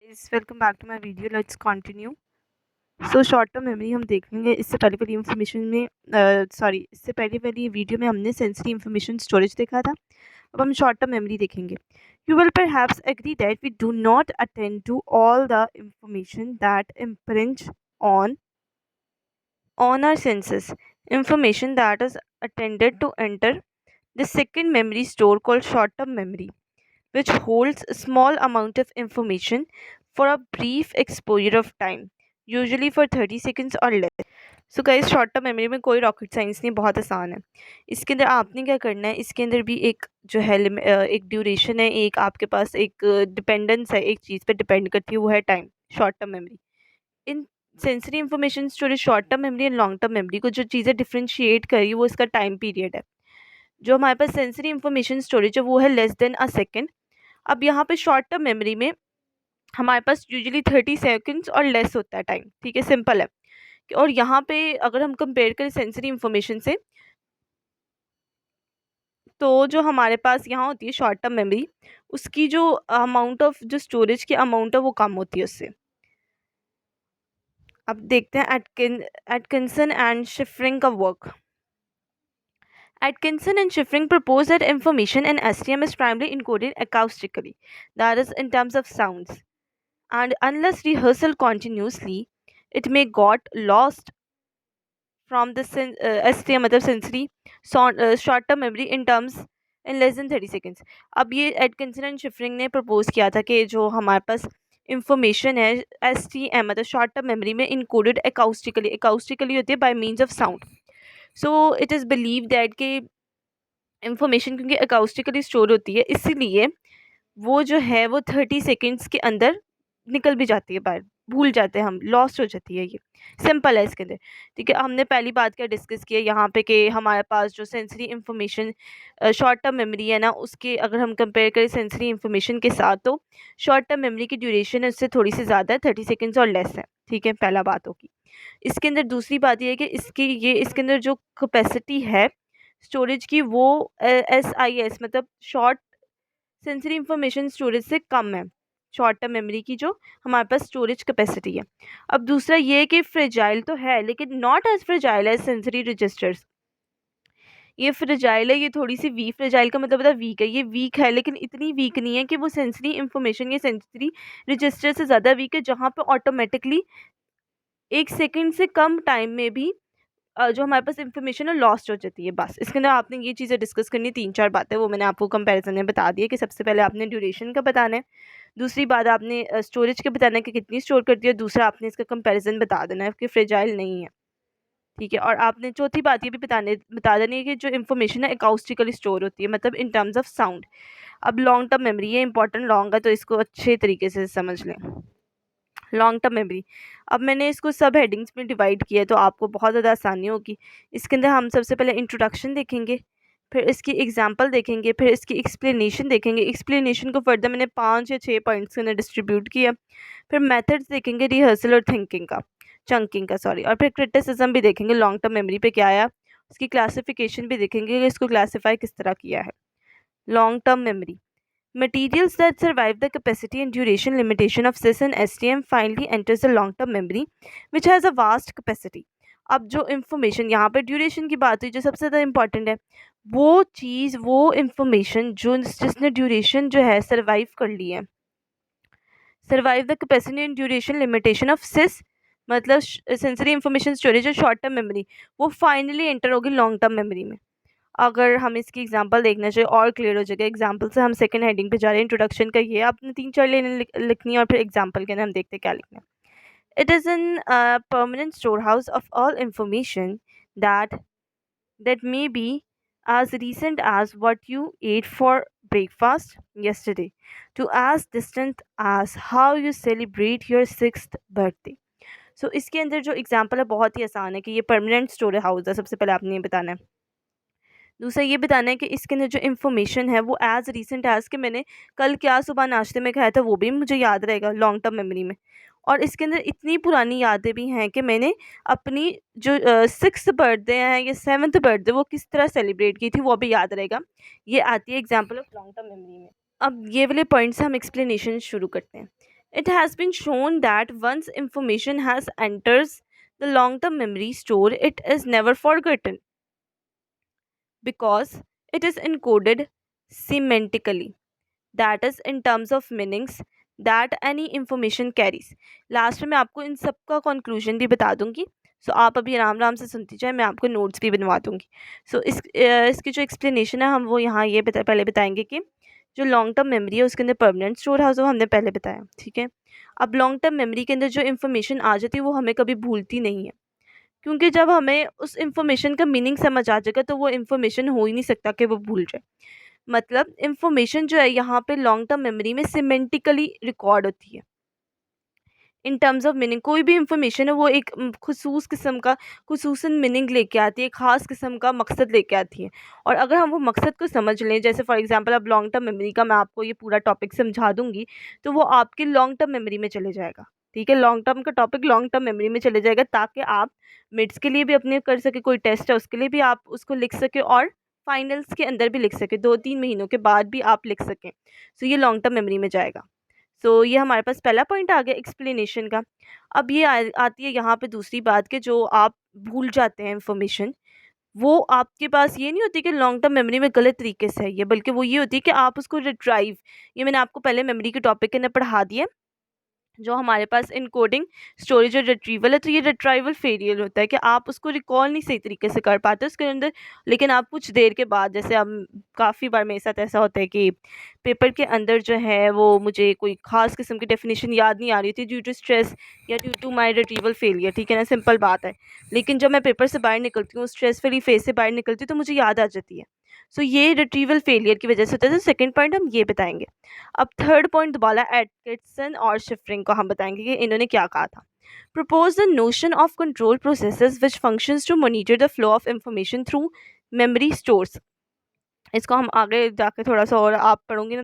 Guys welcome back to my video. Let's continue. So short term memory हम देख लेंगे। इससे पहले वाली इंफॉर्मेशन में इससे पहले वाली वीडियो में हमने सेंसरी इंफॉर्मेशन स्टोरेज देखा था। अब हम शॉर्ट टर्म मेमोरी देखेंगे। You will perhaps agree that we do not attend to all the information that impinge on our senses. Information that is attended to enter the second memory store called short term memory, which holds a small amount of information for a brief exposure of time, usually for 30 seconds or less. So guys short term memory में कोई rocket science नहीं, बहुत आसान है। इसके अंदर आपने क्या करना है, इसके अंदर भी एक जो है एक ड्यूरेशन है, एक आपके पास एक डिपेंडेंस है, एक चीज़ पे डिपेंड करती है, वो है time. Short term memory in sensory information storage short term memory and long term memory को जो चीज़ें डिफ्रेंशिएट करी वो इसका टाइम पीरियड है। जो हमारे पास सेंसरी इंफॉर्मेशन स्टोरेज है वो है लेस देन अ सेकेंड। अब यहाँ पे शॉर्ट टर्म मेमोरी में हमारे पास यूजुअली 30 सेकंड्स और लेस होता है टाइम, ठीक है, सिंपल है। और यहाँ पे अगर हम कंपेयर करें सेंसरी इंफॉर्मेशन से, तो जो हमारे पास यहाँ होती है शॉर्ट टर्म मेमोरी, उसकी जो अमाउंट ऑफ जो स्टोरेज की अमाउंट है वो कम होती है उससे। अब देखते हैं एटकिंसन एंड शिफरिंग का work. Atkinson and Shiffrin proposed that information in STM is primarily encoded acoustically, that is, in terms of sounds, and unless rehearsal continuously, it may got lost from the STM मतलब sensory short term memory in terms in less than 30 seconds। अब ये Atkinson and शिफरिंग ने propose किया था कि जो हमारे पास information है STM मतलब शॉर्ट टर्म मेमोरी में इनकोडेड अकाउस्टिकली होती है bye means of sound. So it is believe that कि इंफॉर्मेशन क्योंकि अकाउस्टिकली स्टोर होती है, इसीलिए वो जो है वो 30 सेकेंड्स के अंदर निकल भी जाती है बाहर, भूल जाते हैं हम, लॉस्ट हो जाती है। ये सिंपल है इसके अंदर, ठीक है। हमने पहली बात क्या डिस्कस किया यहाँ पे कि हमारे पास जो sensory information short term memory है ना, उसके अगर हम कंपेयर करें सेंसरी इंफॉर्मेशन के साथ, तो शॉर्ट टर्म मेमोरी की ड्यूरेशन है उससे थोड़ी सी ज़्यादा है, 30 सेकेंड्स और लेस है, ठीक है, पहला बात होगी। इसके अंदर दूसरी बात ये है कि इसके अंदर जो कैपेसिटी है स्टोरेज की वो SIS मतलब शॉर्ट सेंसरी इंफॉर्मेशन स्टोरेज से कम है, शॉर्ट टर्म मेमोरी की जो हमारे पास स्टोरेज कैपेसिटी है। अब दूसरा ये है कि फ्रेजाइल तो है लेकिन not as fragile as sensory registers. ये फ्रेजाइल है, ये थोड़ी सी वीक, फ्रेजाइल का मतलब वीक है, ये वीक है लेकिन इतनी वीक नहीं है कि वो सेंसरी इंफॉर्मेशन या सेंसरी रजिस्टर से ज़्यादा वीक है, जहाँ पे ऑटोमेटिकली 1 सेकेंड से कम टाइम में भी जो हमारे पास इन्फॉर्मेशन है लॉस्ट हो जाती है। बस इसके अंदर आपने ये चीज़ें डिस्कस करनी, 3-4 बातें, वो मैंने आपको कंपैरिजन में बता दी है कि सबसे पहले आपने ड्यूरेशन का बताना है, दूसरी बात आपने स्टोरेज का बताना है कि कितनी स्टोर करती है, दूसरा आपने इसका कंपैरिजन बता देना है कि फ्रेजाइल नहीं है, ठीक है। और आपने चौथी बात ये भी बता देनी है कि जो इन्फॉर्मेशन है अकाउस्टिकली स्टोर होती है, मतलब इन टर्म्स ऑफ साउंड। अब लॉन्ग टर्म मेमोरी, ये इंपॉर्टेंट लॉन्ग है तो इसको अच्छे तरीके से समझ लें। लॉन्ग टर्म मेमोरी, अब मैंने इसको सब हेडिंग्स में डिवाइड किया है तो आपको बहुत ज़्यादा आसानी होगी। इसके अंदर हम सबसे पहले इंट्रोडक्शन देखेंगे, फिर इसकी एग्जांपल देखेंगे, फिर इसकी एक्सप्लेनेशन देखेंगे। एक्सप्लेनेशन को फर्दर मैंने 5 या 6 पॉइंट्स के अंदर डिस्ट्रीब्यूट किया। फिर मेथड्स देखेंगे रिहर्सल और चंकिंग का सॉरी, और फिर क्रिटिसिज्म भी देखेंगे लॉन्ग टर्म मेमोरी पे क्या आया, उसकी क्लासिफिकेशन भी देखेंगे कि इसको क्लासीफाई किस तरह किया है। Long term memory materials that survive the capacity and duration limitation of SIS and STM finally enters the long term memory which has a vast capacity। अब जो इंफॉर्मेशन यहाँ पे ड्यूरेशन की बात हुई, जो सबसे ज़्यादा इंपॉर्टेंट है, वो चीज़, वो इंफॉर्मेशन जो जिसने ड्यूरेशन जो है सर्वाइव कर ली है, survive the capacity and duration limitation of सिस मतलब सेंसरी इंफॉर्मेशन स्टोरेज और शॉर्ट टर्म मेमोरी, वो फाइनली एंटर होगी लॉन्ग टर्म मेमोरी में। अगर हम इसकी एग्जांपल देखना चाहिए और क्लियर हो जाएगा। एग्जांपल से हम सेकंड हेडिंग पे जा रहे हैं, इंट्रोडक्शन का ये आपने 3-4 लाइनें लिखनी है और फिर एग्जांपल के अंदर हम देखते हैं क्या लिखना है। It is an permanent store house of all information that that may be as recent as what you ate for breakfast yesterday to as distant as how you celebrate your 6th birthday। सो इसके अंदर जो example है बहुत ही आसान है कि ये permanent store house है, सबसे पहले आपने ये बताना है। दूसरा ये बताना है कि इसके अंदर जो इन्फॉर्मेशन है वो एज़ रिसेंट एज़ कि मैंने कल क्या सुबह नाश्ते में खाया था वो भी मुझे याद रहेगा लॉन्ग टर्म मेमोरी में। और इसके अंदर इतनी पुरानी यादें भी हैं कि मैंने अपनी जो 6th बर्थडे है या 7th बर्थडे वो किस तरह सेलिब्रेट की थी वो भी याद रहेगा। ये आती है example of long term memory में। अब ये वाले पॉइंट्स हम एक्सप्लेनेशन शुरू करते हैं। It has been shown that once information has enters the long-term memory store, it is never forgotten because it is encoded semantically, that is in terms of meanings that any information carries. Last में मैं आपको इन सब का conclusion भी बता दूंगी, सो आप अभी आराम आराम से सुनती जाए, मैं आपको नोट्स भी बनवा दूंगी. सो इसकी जो एक्सप्लेनेशन है हम वो यहाँ ये पहले बताएंगे कि जो लॉन्ग टर्म मेमोरी है उसके अंदर परमानेंट स्टोर हाउस, वो हमने पहले बताया. ठीक है. अब लॉन्ग टर्म मेमोरी के अंदर जो इन्फॉर्मेशन आ जाती है वो हमें कभी भूलती नहीं है, क्योंकि जब हमें उस इन्फॉर्मेशन का मीनिंग समझ आ जाएगा तो वो इन्फॉर्मेशन हो ही नहीं सकता कि वो भूल जाए. मतलब इन्फॉर्मेशन जो है यहाँ पे लॉन्ग टर्म मेमोरी में सिमेंटिकली रिकॉर्ड होती है इन टर्म्स ऑफ मीनिंग. कोई भी इंफॉर्मेशन है वो एक खसूस किस्म का खसूसन मीनिंग लेके आती है, ख़ास किस्म का मकसद लेके आती है. और अगर हम वो मकसद को समझ लें, जैसे फॉर एग्जांपल अब लॉन्ग टर्म मेमोरी का मैं आपको ये पूरा टॉपिक समझा दूंगी, तो वो आपके लॉन्ग टर्म मेमोरी में चले जाएगा. ठीक है. लॉन्ग टर्म का टॉपिक लॉन्ग टर्म मेमोरी में चले जाएगा ताकि आप मिड्स के लिए भी अपने कर सके, कोई टेस्ट है उसके लिए भी आप उसको लिख सके और फाइनल्स के अंदर भी लिख सके, 2-3 महीनों के बाद भी आप लिख सकें. सो ये लॉन्ग टर्म मेमोरी में जाएगा. सो ये हमारे पास पहला पॉइंट आ गया एक्सप्लेनेशन का. अब ये आती है यहाँ पे दूसरी बात कि जो आप भूल जाते हैं इंफॉर्मेशन, वो आपके पास ये नहीं होती कि लॉन्ग टर्म मेमोरी में गलत तरीके से है ये, बल्कि वो ये होती है कि आप उसको रिट्राइव, ये मैंने आपको पहले मेमोरी के टॉपिक के अंदर पढ़ा दिया, जो हमारे पास इनकोडिंग स्टोरेज और रिट्रीवल है. तो ये रिट्राइवल फेलियर होता है कि आप उसको रिकॉल नहीं सही तरीके से कर पाते उसके अंदर, लेकिन आप कुछ देर के बाद, जैसे अब काफ़ी बार मेरे साथ ऐसा होता है कि पेपर के अंदर जो है वो मुझे कोई ख़ास किस्म की डेफिनेशन याद नहीं आ रही थी ड्यू टू स्ट्रेस या due to my retrieval failure. ठीक है ना, सिंपल बात है. लेकिन जब मैं पेपर से बाहर निकलती हूँ, स्ट्रेस फ्री फेज से बाहर निकलती हूँ, तो मुझे याद आ जाती है. सो ये रिट्रीवल फेलियर की वजह से होता है. तो सेकेंड पॉइंट हम ये बताएंगे. अब थर्ड पॉइंट दोबारा एटकिंसन और शिफ्रिंग को हम बताएंगे कि इन्होंने क्या कहा था. Propose the notion of control processes which functions to monitor the flow of information through memory stores. इसको हम आगे जाके थोड़ा सा और आप पढ़ोगे ना